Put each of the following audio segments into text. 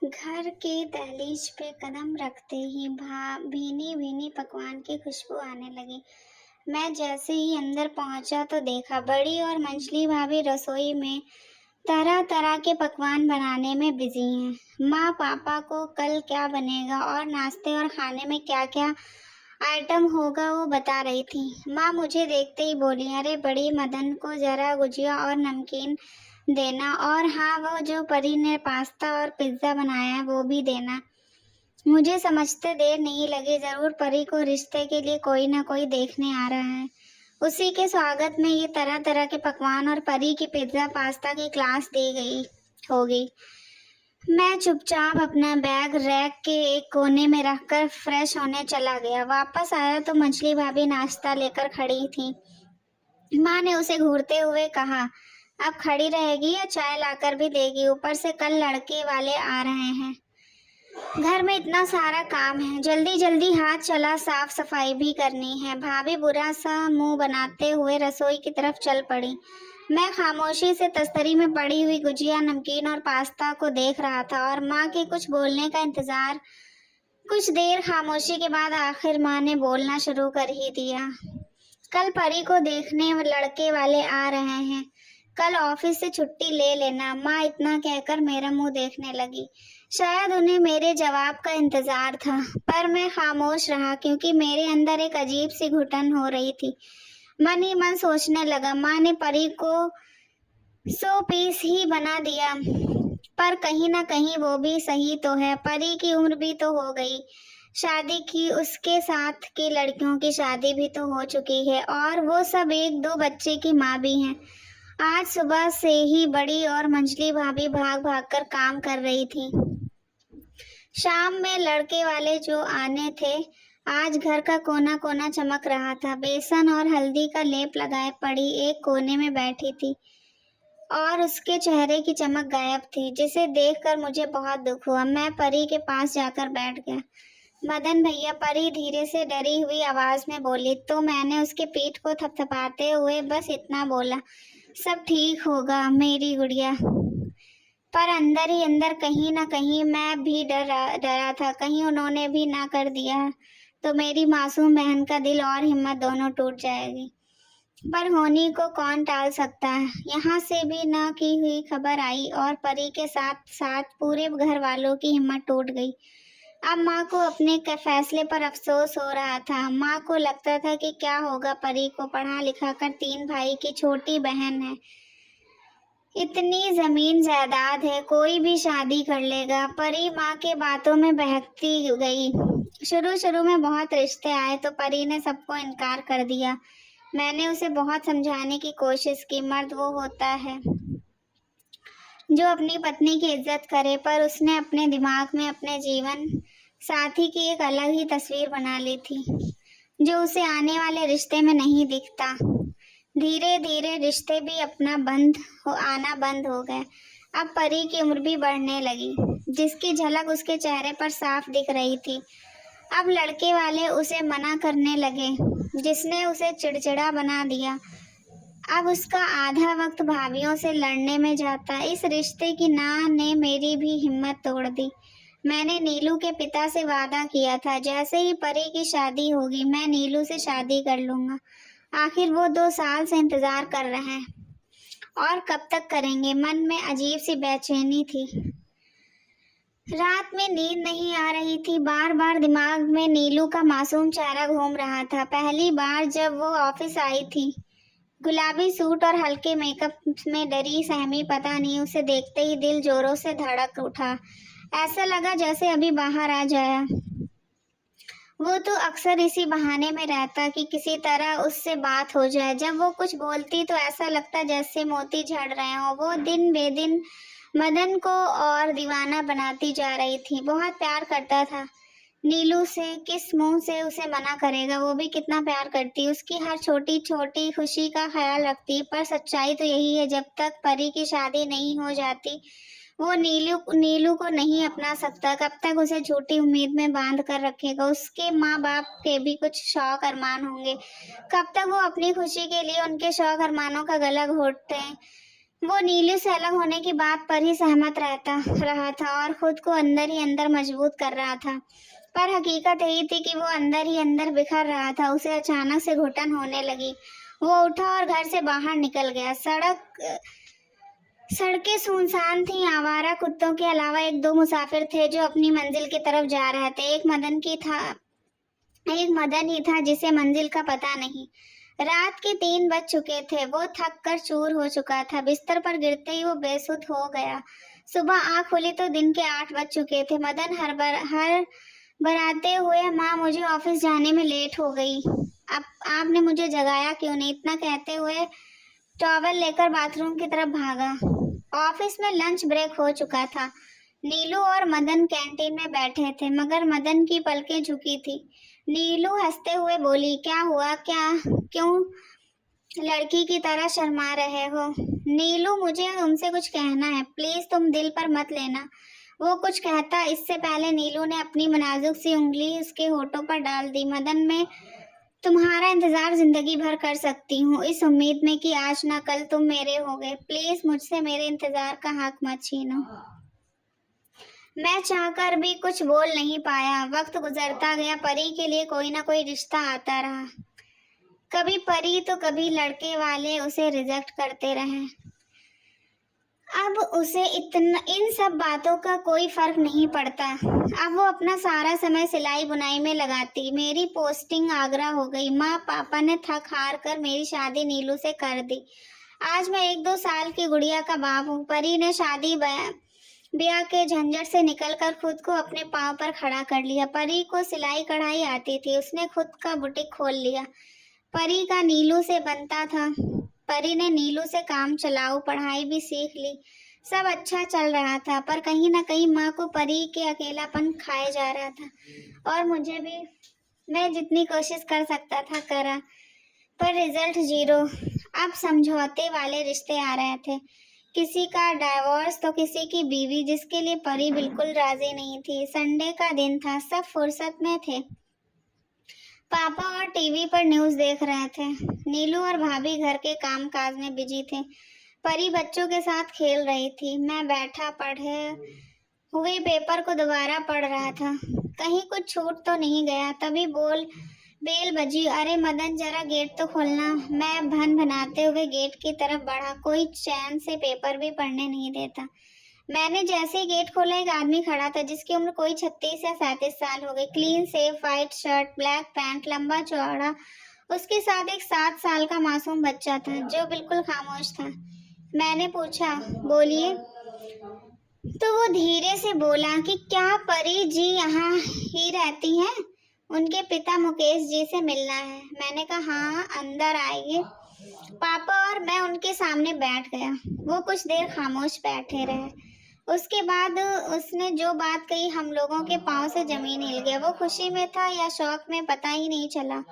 घर के दहलीज पे कदम रखते ही भीनी भीनी पकवान की खुशबू आने लगी। मैं जैसे ही अंदर पहुंचा तो देखा बड़ी और मंझली भाभी रसोई में तरह तरह के पकवान बनाने में बिजी हैं। माँ पापा को कल क्या बनेगा और नाश्ते और खाने में क्या क्या आइटम होगा वो बता रही थी। माँ मुझे देखते ही बोली, अरे बड़ी, मदन को जरा गुजिया और नमकीन देना, और हाँ, वो जो परी ने पास्ता और पिज्ज़ा बनाया है वो भी देना। मुझे समझते देर नहीं लगी, जरूर परी को रिश्ते के लिए कोई ना कोई देखने आ रहा है। उसी के स्वागत में ये तरह तरह के पकवान और परी की पिज्ज़ा पास्ता की क्लास दी गई होगी। मैं चुपचाप अपना बैग रैक के एक कोने में रखकर फ्रेश होने चला गया। वापस आया तो मछली भाभी नाश्ता लेकर खड़ी थी। माँ ने उसे घूरते हुए कहा, अब खड़ी रहेगी या चाय लाकर भी देगी? ऊपर से कल लड़के वाले आ रहे हैं। घर में इतना सारा काम है, जल्दी जल्दी हाथ चला, साफ सफाई भी करनी है। भाभी बुरा सा मुंह बनाते हुए रसोई की तरफ चल पड़ी। मैं खामोशी से तस्तरी में पड़ी हुई गुजिया, नमकीन और पास्ता को देख रहा था और माँ के कुछ बोलने का इंतजार। कुछ देर खामोशी के बाद आखिर माँ ने बोलना शुरू कर ही दिया। कल परी को देखने लड़के वाले आ रहे हैं, कल ऑफिस से छुट्टी ले लेना। माँ इतना कहकर मेरा मुंह देखने लगी। शायद उन्हें मेरे जवाब का इंतजार था, पर मैं खामोश रहा क्योंकि मेरे अंदर एक अजीब सी घुटन हो रही थी। मन ही मन सोचने लगा, माँ ने परी को 100 पीस ही बना दिया, पर कहीं ना कहीं वो भी सही तो है। परी की उम्र भी तो हो गई शादी की, उसके साथ की लड़कियों की शादी भी तो हो चुकी है और वो सब एक दो बच्चे की माँ भी हैं। आज सुबह से ही बड़ी और मंझली भाभी भाग भाग कर काम कर रही थी। शाम में लड़के वाले जो आने थे, आज घर का कोना कोना चमक रहा था। बेसन और हल्दी का लेप लगाए पड़ी एक कोने में बैठी थी और उसके चेहरे की चमक गायब थी, जिसे देखकर मुझे बहुत दुख हुआ। मैं परी के पास जाकर बैठ गया। मदन भैया, परी धीरे से डरी हुई आवाज में बोली। तो मैंने उसके पीठ को थपथपाते हुए बस इतना बोला, सब ठीक होगा मेरी गुड़िया। पर अंदर ही अंदर कहीं ना कहीं मैं भी डरा था, कहीं उन्होंने भी ना कर दिया तो मेरी मासूम बहन का दिल और हिम्मत दोनों टूट जाएगी। पर होनी को कौन टाल सकता है। यहाँ से भी ना की हुई खबर आई और परी के साथ साथ पूरे घर वालों की हिम्मत टूट गई। अब माँ को अपने फैसले पर अफसोस हो रहा था। माँ को लगता था कि क्या होगा, परी को पढ़ा लिखा कर 3 भाई की छोटी बहन है, इतनी जमीन जायदाद है, कोई भी शादी कर लेगा। परी माँ के बातों में बहकती गई। शुरू शुरू में बहुत रिश्ते आए तो परी ने सबको इनकार कर दिया। मैंने उसे बहुत समझाने की कोशिश की, मर्द वो होता है जो अपनी पत्नी की इज्जत करे, पर उसने अपने दिमाग में अपने जीवन साथी की एक अलग ही तस्वीर बना ली थी, जो उसे आने वाले रिश्ते में नहीं दिखता। धीरे धीरे रिश्ते भी आना बंद हो गए। अब परी की उम्र भी बढ़ने लगी, जिसकी झलक उसके चेहरे पर साफ दिख रही थी। अब लड़के वाले उसे मना करने लगे, जिसने उसे चिड़चिड़ा बना दिया। अब उसका आधा वक्त भाभीियों से लड़ने में जाता। इस रिश्ते की नाह ने मेरी भी हिम्मत तोड़ दी। मैंने नीलू के पिता से वादा किया था, जैसे ही परी की शादी होगी मैं नीलू से शादी कर लूंगा। आखिर वो 2 साल से इंतजार कर रहे हैं और कब तक करेंगे। मन में अजीब सी बेचैनी थी। रात में नींद नहीं आ रही थी। बार बार दिमाग में नीलू का मासूम चेहरा घूम रहा था। पहली बार जब वो ऑफिस आई थी, गुलाबी सूट और हल्के मेकअप में डरी सहमी, पता नहीं, उसे देखते ही दिल जोरों से धड़क उठा। ऐसा लगा जैसे अभी बाहर आ जाया। वो तो अक्सर इसी बहाने में रहता कि किसी तरह उससे बात हो जाए। जब वो कुछ बोलती तो ऐसा लगता जैसे मोती झड़ रहे हों। वो दिन बेदिन मदन को और दीवाना बनाती जा रही थी। बहुत प्यार करता था नीलू से, किस मुंह से उसे मना करेगा। वो भी कितना प्यार करती, उसकी हर छोटी छोटी खुशी का ख्याल रखती। पर सच्चाई तो यही है, जब तक परी की शादी नहीं हो जाती वो नीलू नीलू को नहीं अपना सकता। कब तक उसे झूठी उम्मीद में बांध कर रखेगा। उसके माँ बाप के भी कुछ शौक अरमान होंगे। कब तक वो अपनी खुशी के लिए उनके शौक अरमानों का गला घोटते हैं। वो नीलू से अलग होने की बात पर ही सहमत रहता रहा था और खुद को अंदर ही अंदर मजबूत कर रहा था। पर हकीकत यही थी कि वो अंदर ही अंदर बिखर रहा था। उसे अचानक से घुटन होने लगी। वो उठा और घर से बाहर निकल गया। सड़कें सुनसान थीं। आवारा कुत्तों के अलावा एक दो मुसाफिर थे जो अपनी मंजिल की तरफ जा रहे थे। एक मदन ही था जिसे मंजिल का पता नहीं। रात के 3 बज चुके थे। वो थक कर चूर हो चुका था। बिस्तर पर गिरते ही वो बेसुध हो गया। सुबह आँख खुली तो दिन के 8 बज चुके थे। मदन हर बराते हुए, माँ मुझे ऑफिस जाने में लेट हो गई। अब आपने मुझे जगाया क्यों नहीं? इतना कहते हुए टॉवल लेकर बाथरूम की तरफ भागा। ऑफिस में लंच ब्रेक हो चुका था। नीलू और मदन कैंटीन में बैठे थे मगर मदन की पलकें झुकी थी। नीलू हंसते हुए बोली, क्या हुआ? क्यों लड़की की तरह शर्मा रहे हो? नीलू, मुझे तुमसे कुछ कहना है, प्लीज तुम दिल पर मत लेना। वो कुछ कहता इससे पहले नीलू ने अपनी नाजुक सी उंगली उसके होठों पर डाल दी। मदन, मैं तुम्हारा इंतजार जिंदगी भर कर सकती हूँ, इस उम्मीद में कि आज ना कल तुम मेरे होगे। प्लीज मुझसे मेरे इंतजार का हक मत छीनो। मैं चाहकर भी कुछ बोल नहीं पाया। वक्त गुजरता गया। परी के लिए कोई ना कोई रिश्ता आता रहा। कभी परी तो कभी लड़के वाले उसे रिजेक्ट करते रहे। अब उसे इन सब बातों का कोई फर्क नहीं पड़ता। अब वो अपना सारा समय सिलाई बुनाई में लगाती। मेरी पोस्टिंग आगरा हो गई। माँ पापा ने थक हार कर मेरी शादी नीलू से कर दी। आज मैं 1-2 साल की गुड़िया का बाप हूँ। परी ने शादी ब्याह के झंझट से निकलकर खुद को अपने पांव पर खड़ा कर लिया। परी को सिलाई कढ़ाई आती थी। उसने खुद का बुटीक खोल लिया। परी का नीलू से बनता था। परी ने नीलू से काम चलाऊ पढ़ाई भी सीख ली। सब अच्छा चल रहा था, पर कहीं ना कहीं माँ को परी के अकेलापन खाए जा रहा था। और मुझे भी, मैं जितनी कोशिश कर सकता था करा, पर रिजल्ट 0। अब समझौते वाले रिश्ते आ रहे थे। किसी का डाइवोर्स तो किसी की बीवी, जिसके लिए परी बिल्कुल राजी नहीं थी। संडे का दिन था। सब फुर्सत में थे। पापा और टीवी पर न्यूज़ देख रहे थे। नीलू और भाभी घर के काम काज में बिजी थे। परी बच्चों के साथ खेल रही थी। मैं बैठा पढ़े हुए पेपर को दोबारा पढ़ रहा था। कहीं कुछ छूट तो नहीं गया। तभी बेल बजी। अरे मदन, जरा गेट तो खोलना। मैं भनाते हुए गेट की तरफ बढ़ा। कोई चैन से पेपर भी पढ़ने नहीं देता। मैंने जैसे ही गेट खोला, एक आदमी खड़ा था जिसकी उम्र कोई 36 या 37 साल हो गई। Clean save, white shirt, black pant, लंबा चौड़ा। उसके साथ एक 7 साल का मासूम बच्चा था जो बिल्कुल खामोश था। मैंने पूछा, बोलिए? तो वो धीरे से बोला कि क्या परी जी यहाँ ही रहती हैं? उनके पिता मुकेश जी से मिलना है। मैंने कहा, हाँ, अंदर आइए। पापा और मैं उनके सामने बैठ गया। वो कुछ देर खामोश बैठे रहे। उसके बाद उसने जो बात कही, हम लोगों के पांव से जमीन हिल गया। वो खुशी में था या शौक में, पता ही नहीं चला।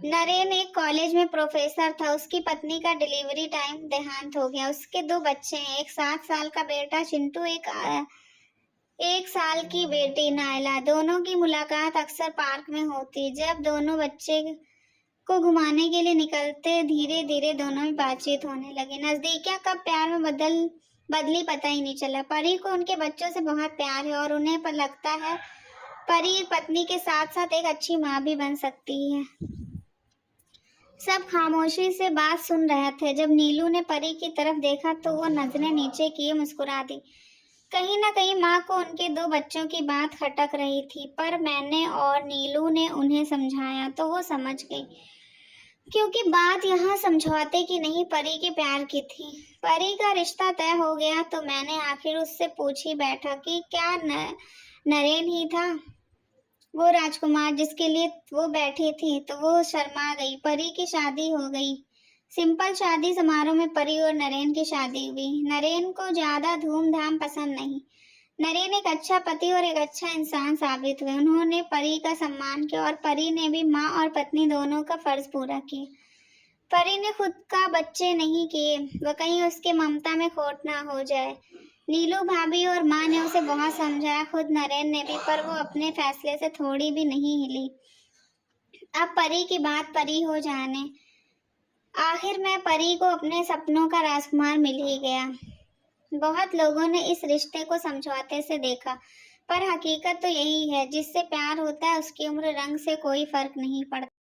नरेन एक कॉलेज में प्रोफेसर था। उसकी पत्नी का डिलीवरी टाइम देहांत हो गया। उसके 2 बच्चे हैं। एक 7 साल का बेटा चिंटू, एक साल की बेटी नायला। दोनों की मुलाकात अक्सर पार्क में होती। जब दोनों बच्चे को घुमाने के लिए निकलते, धीरे धीरे दोनों में बातचीत होने लगी। नजदीकियां कब प्यार में बदली पता ही नहीं चला। परी को उनके बच्चों से बहुत प्यार है और उन्हें पर लगता है परी एक पत्नी के साथ साथ एक अच्छी माँ भी बन सकती है। सब खामोशी से बात सुन रहे थे। जब नीलू ने परी की तरफ देखा तो वो नजरें नीचे किए मुस्कुरा दी। कहीं ना कहीं माँ को उनके 2 बच्चों की बात खटक रही थी, पर मैंने और नीलू ने उन्हें समझाया तो वो समझ गई। क्योंकि बात यहाँ समझौते की नहीं, परी के प्यार की थी। परी का रिश्ता तय हो गया तो मैंने आखिर उससे पूछ ही बैठा कि क्या नरेन ही था वो राजकुमार जिसके लिए वो बैठी थी? तो वो शर्मा गई। परी की शादी हो गई। सिंपल शादी समारोह में परी और नरेन की शादी हुई। नरेन को ज्यादा धूमधाम पसंद नहीं। नरेन एक अच्छा पति और एक अच्छा इंसान साबित हुए। उन्होंने परी का सम्मान किया और परी ने भी माँ और पत्नी दोनों का फर्ज पूरा किया। परी ने खुद का बच्चे नहीं किए, वह कहीं उसके ममता में खोट ना हो जाए। नीलू भाभी और माँ ने उसे बहुत समझाया, खुद नरेन ने भी, पर वो अपने फैसले से थोड़ी भी नहीं हिली। अब परी की बात परी हो जाने आखिर में परी को अपने सपनों का राजकुमार मिल ही गया। बहुत लोगों ने इस रिश्ते को समझौते से देखा, पर हकीकत तो यही है, जिससे प्यार होता है उसकी उम्र रंग से कोई फर्क नहीं पड़ता।